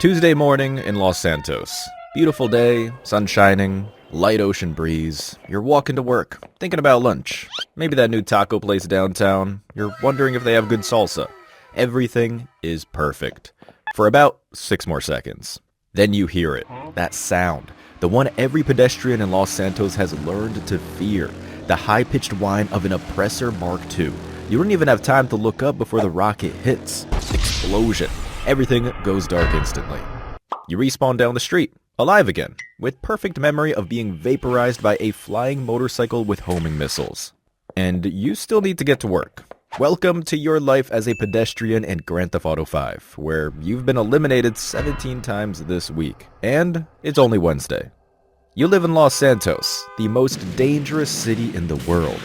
Tuesday morning in Los Santos. Beautiful day, sun shining, light ocean breeze. You're walking to work, thinking about lunch. Maybe that new taco place downtown. You're wondering if they have good salsa. Everything is perfect. For about 6 more seconds. Then you hear it. That sound. The one every pedestrian in Los Santos has learned to fear. The high-pitched whine of an oppressor Mark II. You don't even have time to look up before the rocket hits. Explosion. Everything goes dark instantly. You respawn down the street, alive again, with perfect memory of being vaporized by a flying motorcycle with homing missiles. And you still need to get to work. Welcome to your life as a pedestrian in Grand Theft Auto 5, where you've been eliminated 17 times this week, and it's only Wednesday. You live in Los Santos, the most dangerous city in the world.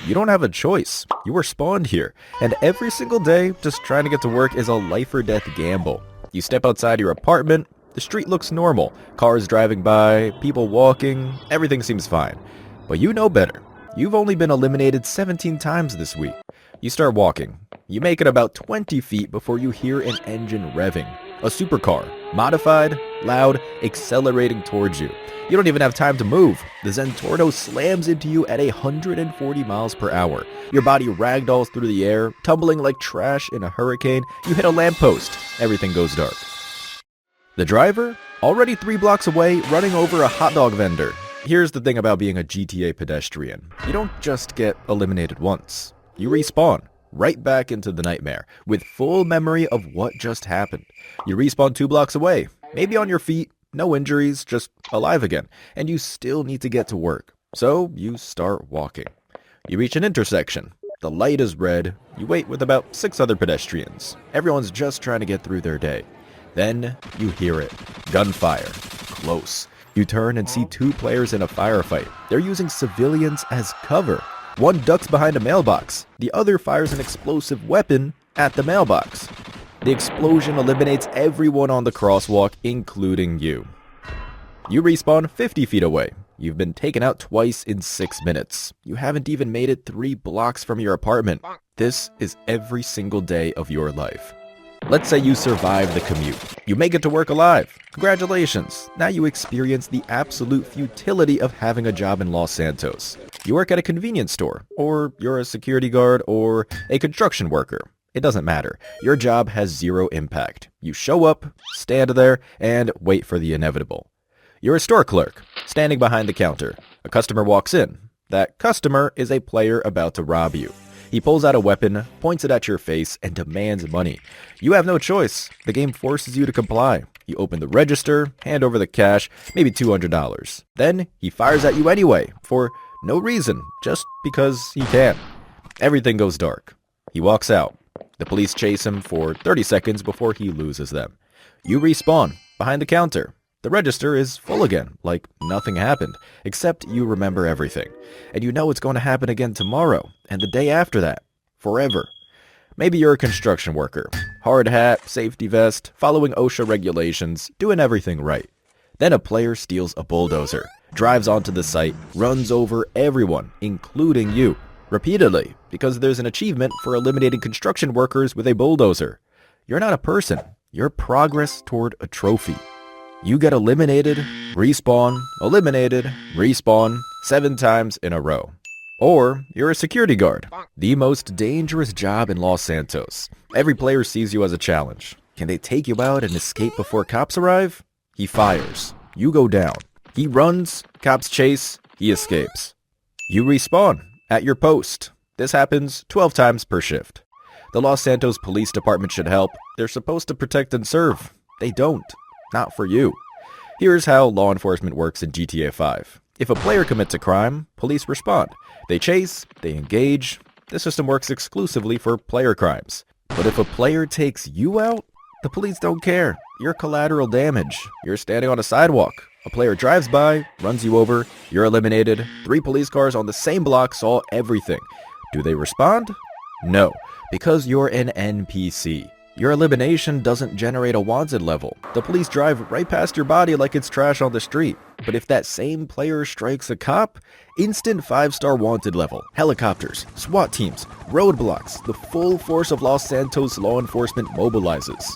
You don't have a choice. You were spawned here, and every single day, just trying to get to work is a life-or-death gamble. You step outside your apartment, the street looks normal, cars driving by, people walking, everything seems fine. But you know better. You've only been eliminated 17 times this week. You start walking. You make it about 20 feet before you hear an engine revving. A supercar, modified, loud, accelerating towards you. You don't even have time to move. The Zentorno slams into you at 140 miles per hour. Your body ragdolls through the air, tumbling like trash in a hurricane. You hit a lamppost. Everything goes dark. The driver, already 3 blocks away, running over a hot dog vendor. Here's the thing about being a GTA pedestrian. You don't just get eliminated once. You respawn right back into the nightmare with full memory of what just happened. You respawn 2 blocks away, maybe on your feet, no injuries, just alive again, and you still need to get to work. So you start walking. You reach an intersection. The light is red. You wait with about 6 other pedestrians. Everyone's just trying to get through their day. Then you hear it. Gunfire. Close. You turn and see 2 players in a firefight. They're using civilians as cover. One ducks behind a mailbox. The other fires an explosive weapon at the mailbox. The explosion eliminates everyone on the crosswalk, including you. You respawn 50 feet away. You've been taken out twice in 6 minutes. You haven't even made it 3 blocks from your apartment. This is every single day of your life. Let's say you survive the commute. You make it to work alive. Congratulations. Now you experience the absolute futility of having a job in Los Santos. You work at a convenience store, or you're a security guard, or a construction worker. It doesn't matter. Your job has 0 impact. You show up, stand there, and wait for the inevitable. You're a store clerk, standing behind the counter. A customer walks in. That customer is a player about to rob you. He pulls out a weapon, points it at your face, and demands money. You have no choice. The game forces you to comply. You open the register, hand over the cash, maybe $200. Then he fires at you anyway, for no reason, just because he can. Everything goes dark. He walks out. The police chase him for 30 seconds before he loses them. You respawn behind the counter. The register is full again, like nothing happened, except you remember everything. And you know it's going to happen again tomorrow, and the day after that, forever. Maybe you're a construction worker. Hard hat, safety vest, following OSHA regulations, doing everything right. Then a player steals a bulldozer, drives onto the site, runs over everyone, including you, repeatedly, because there's an achievement for eliminating construction workers with a bulldozer. You're not a person. You're progress toward a trophy. You get eliminated, respawn, eliminated, respawn, 7 times in a row. Or you're a security guard, the most dangerous job in Los Santos. Every player sees you as a challenge. Can they take you out and escape before cops arrive? He fires. You go down. He runs, cops chase, he escapes. You respawn at your post. This happens 12 times per shift. The Los Santos Police Department should help. They're supposed to protect and serve. They don't. Not for you. Here's how law enforcement works in GTA 5. If a player commits a crime, police respond. They chase, they engage. The system works exclusively for player crimes. But if a player takes you out, the police don't care. You're collateral damage. You're standing on a sidewalk. A player drives by, runs you over, you're eliminated. 3 police cars on the same block saw everything. Do they respond? No, because you're an NPC. Your elimination doesn't generate a wanted level. The police drive right past your body like it's trash on the street. But if that same player strikes a cop, instant 5-star wanted level, helicopters, SWAT teams, roadblocks, the full force of Los Santos law enforcement mobilizes.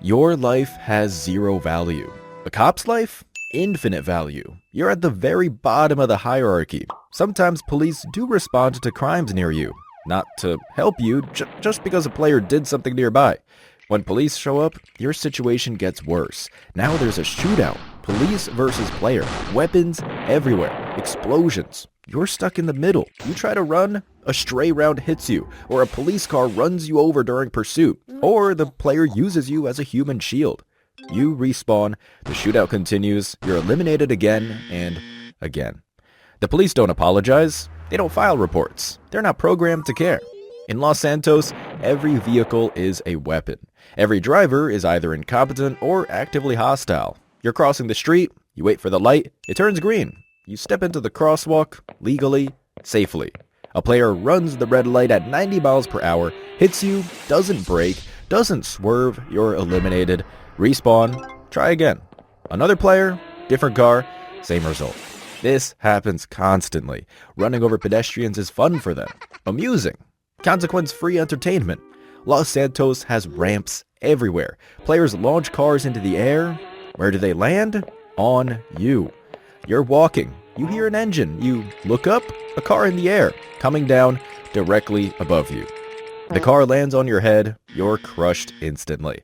Your life has 0 value. A cop's life? Infinite value. You're at the very bottom of the hierarchy. Sometimes police do respond to crimes near you. Not to help you, just because a player did something nearby. When police show up, your situation gets worse. Now there's a shootout. Police versus player. Weapons everywhere. Explosions. You're stuck in the middle. You try to run, a stray round hits you, or a police car runs you over during pursuit, or the player uses you as a human shield. You respawn, the shootout continues, you're eliminated again and again. The police don't apologize. They don't file reports. They're not programmed to care. In Los Santos, every vehicle is a weapon. Every driver is either incompetent or actively hostile. You're crossing the street, you wait for the light, it turns green. You step into the crosswalk, legally, safely. A player runs the red light at 90 miles per hour, hits you, doesn't brake, doesn't swerve, you're eliminated. Respawn, try again. Another player, different car, same result. This happens constantly. Running over pedestrians is fun for them. Amusing. Consequence-free entertainment. Los Santos has ramps everywhere. Players launch cars into the air. Where do they land? On you. You're walking. You hear an engine. You look up, a car in the air, coming down directly above you. The car lands on your head. You're crushed instantly.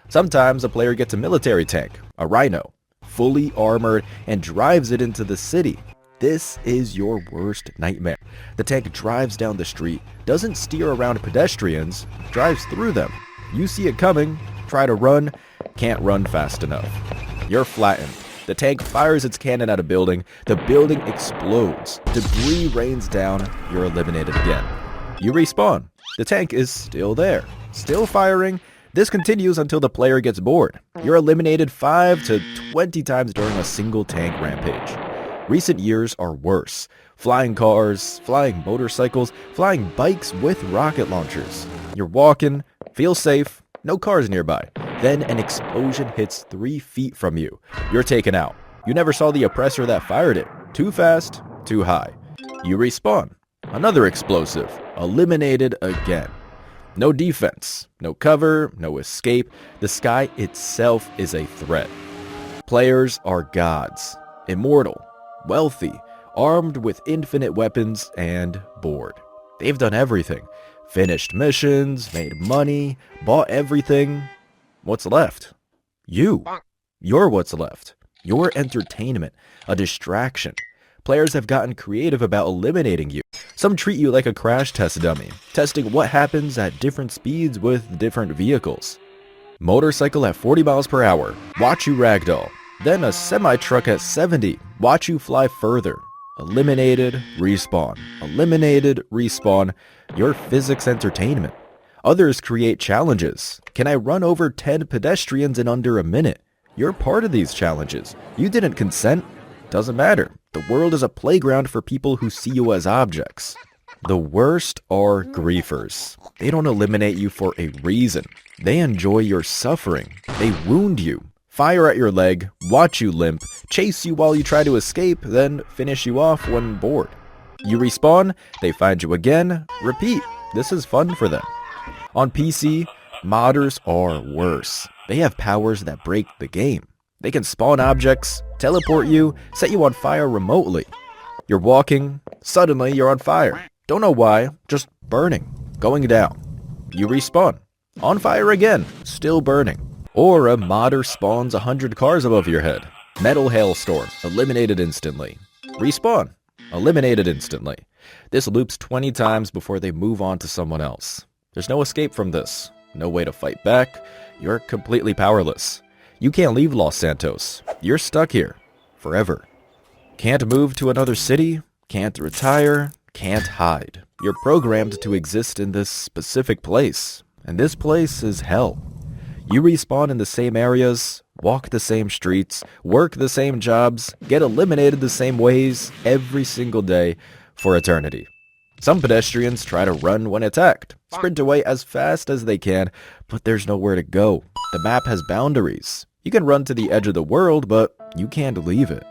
Sometimes a player gets a military tank, a rhino, fully armored, and drives it into the city. This is your worst nightmare. The tank drives down the street, doesn't steer around pedestrians, drives through them. You see it coming, try to run, can't run fast enough. You're flattened. The tank fires its cannon at a building, the building explodes, debris rains down, you're eliminated again. You respawn. The tank is still there, still firing. This continues until the player gets bored. You're eliminated 5 to 20 times during a single tank rampage. Recent years are worse. Flying cars, flying motorcycles, flying bikes with rocket launchers. You're walking, feel safe, no cars nearby. Then an explosion hits 3 feet from you. You're taken out. You never saw the oppressor that fired it. Too fast, too high. You respawn. Another explosive. Eliminated again. No defense, no cover, no escape. The sky itself is a threat. Players are gods. Immortal, wealthy, armed with infinite weapons, and bored. They've done everything. Finished missions, made money, bought everything. What's left? You. You're what's left. Your entertainment, a distraction. Players have gotten creative about eliminating you. Some treat you like a crash test dummy, testing what happens at different speeds with different vehicles. Motorcycle at 40 miles per hour, watch you ragdoll. Then a semi-truck at 70, watch you fly further. Eliminated, respawn. Eliminated, respawn. Your physics entertainment. Others create challenges. Can I run over 10 pedestrians in under a minute? You're part of these challenges. You didn't consent. Doesn't matter. The world is a playground for people who see you as objects. The worst are griefers. They don't eliminate you for a reason. They enjoy your suffering. They wound you, fire at your leg, watch you limp, chase you while you try to escape, then finish you off when bored. You respawn, they find you again, repeat. This is fun for them. On PC, modders are worse. They have powers that break the game. They can spawn objects, teleport you, set you on fire remotely. You're walking, suddenly you're on fire. Don't know why, just burning, going down. You respawn, on fire again, still burning. Or a modder spawns 100 cars above your head. Metal hailstorm, eliminated instantly. Respawn, eliminated instantly. This loops 20 times before they move on to someone else. There's no escape from this, no way to fight back. You're completely powerless. You can't leave Los Santos. You're stuck here. Forever. Can't move to another city. Can't retire. Can't hide. You're programmed to exist in this specific place. And this place is hell. You respawn in the same areas, walk the same streets, work the same jobs, get eliminated the same ways every single day for eternity. Some pedestrians try to run when attacked, sprint away as fast as they can, but there's nowhere to go. The map has boundaries. You can run to the edge of the world, but you can't leave it.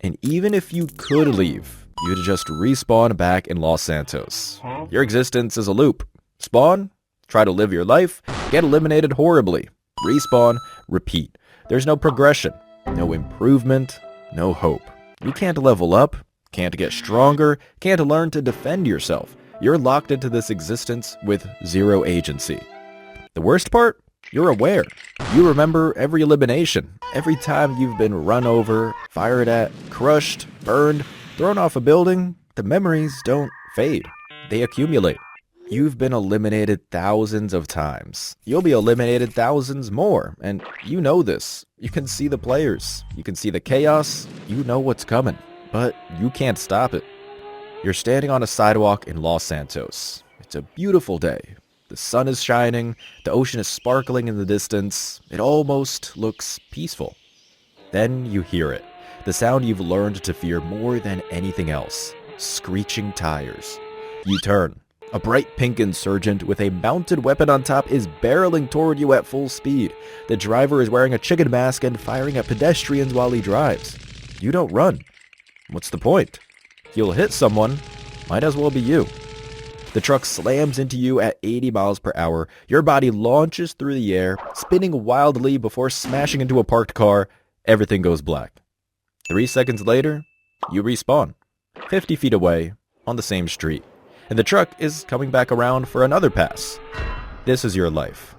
And even if you could leave, you'd just respawn back in Los Santos. Your existence is a loop. Spawn, try to live your life, get eliminated horribly. Respawn, repeat. There's no progression, no improvement, no hope. You can't level up, can't get stronger, can't learn to defend yourself. You're locked into this existence with zero agency. The worst part? You're aware. You remember every elimination, every time you've been run over, fired at, crushed, burned, thrown off a building. The memories don't fade. They accumulate. You've been eliminated thousands of times. You'll be eliminated thousands more, and you know this. You can see the players. You can see the chaos. You know what's coming, but you can't stop it. You're standing on a sidewalk in Los Santos. It's a beautiful day. The sun is shining. The ocean is sparkling in the distance. It almost looks peaceful. Then you hear it. The sound you've learned to fear more than anything else. Screeching tires. You turn. A bright pink insurgent with a mounted weapon on top is barreling toward you at full speed. The driver is wearing a chicken mask and firing at pedestrians while he drives. You don't run. What's the point? You'll hit someone. Might as well be you. The truck slams into you at 80 miles per hour. Your body launches through the air, spinning wildly before smashing into a parked car. Everything goes black. 3 seconds later, you respawn, 50 feet away, on the same street. And the truck is coming back around for another pass. This is your life.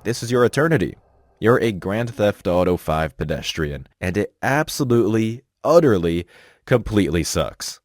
This is your eternity. You're a Grand Theft Auto 5 pedestrian, and it absolutely, utterly, completely sucks.